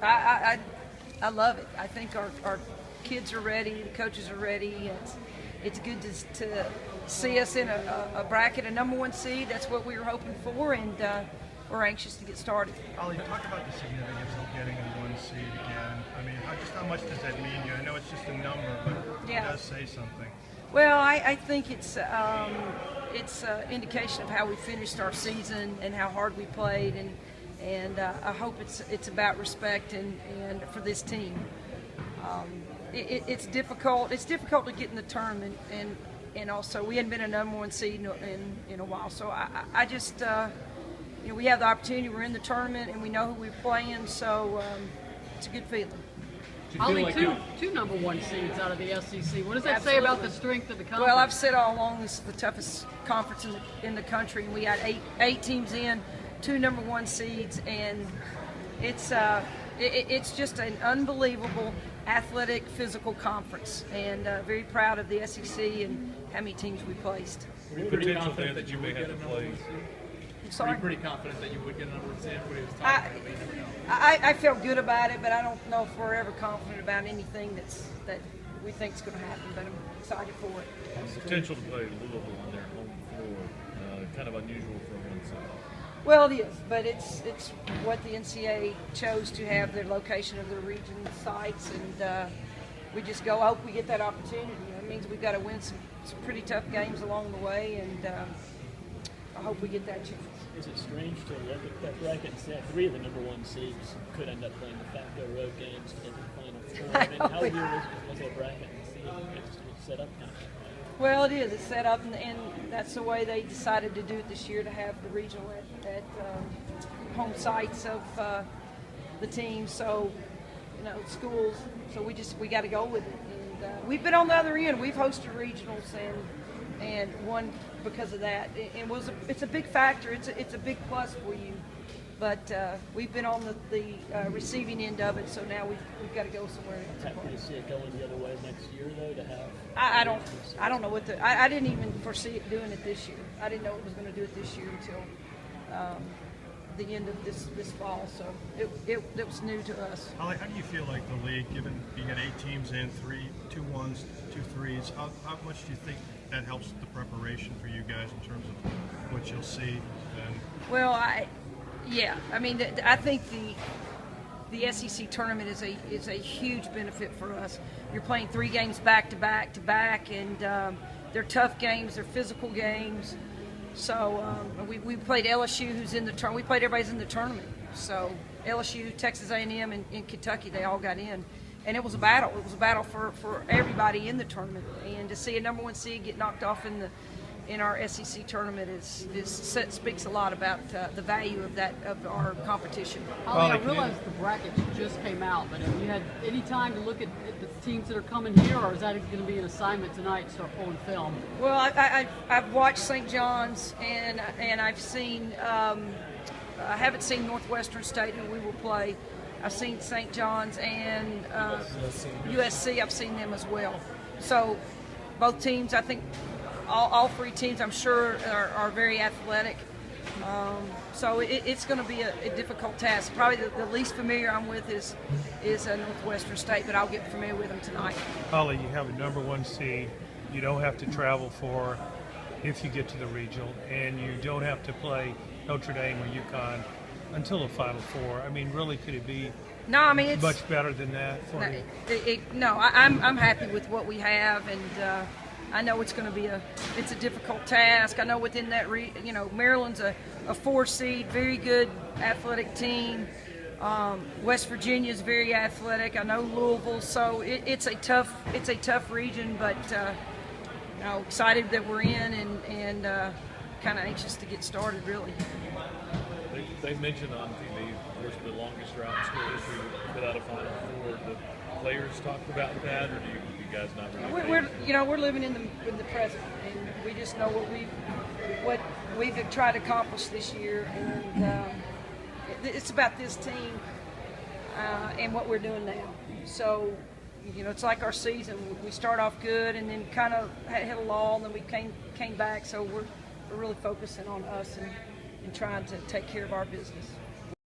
I love it. I think our kids are ready, the coaches are ready. It's good to see us in a bracket, a #1 seed. That's what we were hoping for, and we're anxious to get started. Ollie, talk about the significance of getting a 1 seed again. I mean, just how much does that mean to you? I know it's just a number, but it does say something. Well, I think it's an indication of how we finished our season and how hard we played, and I hope it's about respect and for this team. It's difficult. It's difficult to get in the tournament, and also we hadn't been a #1 seed in a while. So I just we have the opportunity. We're in the tournament, and we know who we're playing. So it's a good feeling. Only two #1 seeds out of the SEC. What does that say about the strength of the conference? Well, I've said all along this is the toughest conference in the country, and we got eight teams in, 2 #1 seeds, and it's just an unbelievable athletic, physical conference, and very proud of the SEC and how many teams we placed. Were you pretty confident that you may have to play? I'm sorry? Were you pretty confident that you would get a #1 seed? I felt good about it, but I don't know if we're ever confident about anything that we think is going to happen, but I'm excited for it. The potential to play Louisville on their home floor, kind of unusual for one side. Well, it is, but it's what the NCAA chose to have their location of their region sites, and we just hope we get that opportunity. It means we've got to win some pretty tough games along the way, and I hope we get that chance. Is it strange to look at that bracket and say 3 of the #1 seeds could end up playing de facto road games in the Final Four? I mean, how weird was that bracket and see it set up kind of? Well, it is. It's set up, and that's the way they decided to do it this year, to have the regional at home sites of the team. So, schools. So we got to go with it. And we've been on the other end. We've hosted regionals and won because of that. It's a big factor. It's a big plus for you. But we've been on the receiving end of it, so now we've got to go somewhere else. Happy to see it going the other way next year, though, to have. I don't know what I didn't even foresee it doing it this year. I didn't know it was going to do it this year until the end of this fall. So it was new to us. Ollie, how do you feel like the league, given you got 8 teams in, 2 1s, 2 3s? How much do you think that helps the preparation for you guys in terms of what you'll see then? Well, I mean, I think the SEC tournament is a huge benefit for us. You're playing 3 games back to back, and they're tough games. They're physical games. So we played LSU, who's in the tournament. We played everybody's in the tournament. So LSU, Texas A&M, and Kentucky, they all got in. And it was a battle. It was a battle for everybody in the tournament. And to see a #1 seed get knocked off in our SEC tournament speaks a lot about the value of our competition. Ollie, I realize the brackets just came out, but have you had any time to look at the teams that are coming here, or is that going to be an assignment tonight, start pulling film? Well, I've watched St. John's, and I've seen I haven't seen Northwestern State, who we will play. I've seen St. John's and USC. I've seen them as well. So both teams, I think. All 3 teams, I'm sure, are very athletic. So it's going to be a difficult task. Probably the least familiar I'm with is Northwestern State, but I'll get familiar with them tonight. Ollie, you have a #1 seed. You don't have to travel for if you get to the regional, and you don't have to play Notre Dame or UConn until the Final Four. I mean, really, could it be it's much better than that for you? I'm happy with what we have, and I know it's going to be a difficult task. I know within that, Maryland's a 4 seed, very good athletic team. West Virginia's very athletic. I know Louisville, so it's a tough region, but excited that we're in and kind of anxious to get started, really. They mentioned on TV, of course, the longest drought in school history without a Final Four. The players talked about that, or do you guys not really? We're living in the present, and we just know what we've tried to accomplish this year, and it's about this team and what we're doing now. So, it's like our season. We start off good, and then kind of hit a lull, and then we came back. So we're really focusing on us and trying to take care of our business.